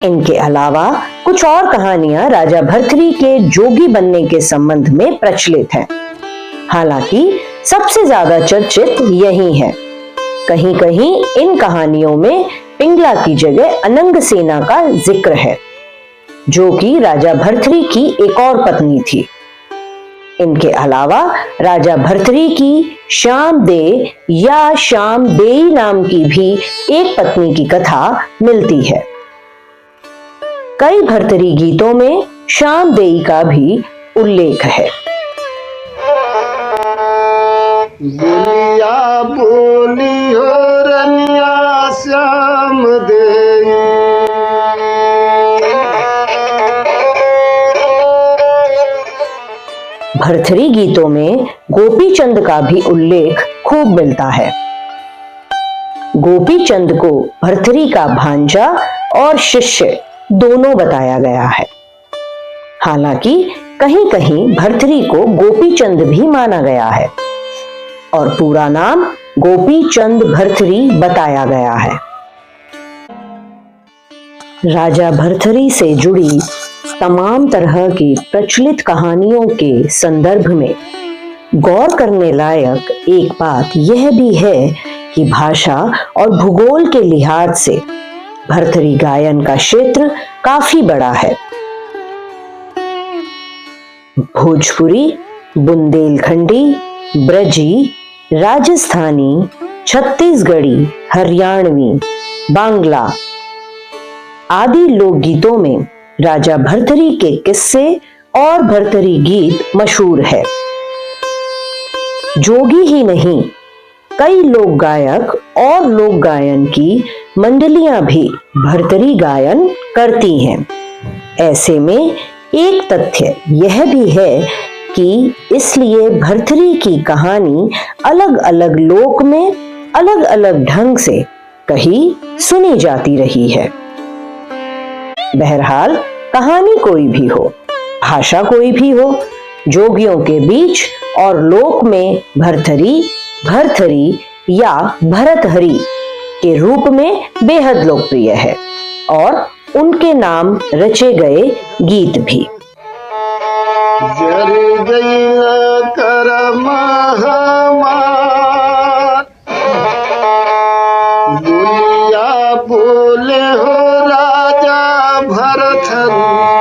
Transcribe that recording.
इनके अलावा कुछ और कहानियां राजा भर्तृहरि के जोगी बनने के संबंध में प्रचलित हैं। हालांकि सबसे ज्यादा चर्चित यही है। कहीं कहीं इन कहानियों में पिंगला की जगह अनंग सेना का जिक्र है, जो कि राजा भर्तृहरि की एक और पत्नी थी। इनके अलावा राजा भर्तृहरि की श्यामदेय या श्यामदेई नाम की भी एक पत्नी की कथा मिलती है। कई भर्तृहरि गीतों में श्यामदेई का भी उल्लेख है। बोलिया बोली हो रनिया श्यामदेई, भर्तृहरि गीतों में गोपी चंद का भी उल्लेख खूब मिलता है। गोपी चंद को भर्तृहरि का भांजा और शिष्य दोनों बताया गया है। हालांकि कहीं कहीं भर्तृहरि को गोपी चंद भी माना गया है और पूरा नाम गोपी चंद भर्तृहरि बताया गया है। राजा भर्तृहरि से जुड़ी तमाम तरह की प्रचलित कहानियों के संदर्भ में गौर करने लायक एक बात यह भी है कि भाषा और भूगोल के लिहाज से भर्तृहरि गायन का क्षेत्र काफी बड़ा है। भोजपुरी, बुंदेलखंडी, ब्रजी, राजस्थानी, छत्तीसगढ़ी, हरियाणवी, बांग्ला आदि लोकगीतों में राजा भर्तृहरि के किस्से और भर्तृहरि गीत मशहूर है। जोगी ही नहीं, कई लोक गायक और लोक गायन की मंडलियां भी भर्तृहरि गायन करती हैं। ऐसे में एक तथ्य यह भी है कि इसलिए भर्तृहरि की कहानी अलग अलग लोक में अलग अलग ढंग से कहीं सुनी जाती रही है। बहरहाल कहानी कोई भी हो, भाषा कोई भी हो, जोगियों के बीच और लोक में भर्तृहरि या भरतहरि के रूप में बेहद लोकप्रिय है और उनके नाम रचे गए गीत भी। जर गई कर बोलिया बोले हो राजा भरतहरि।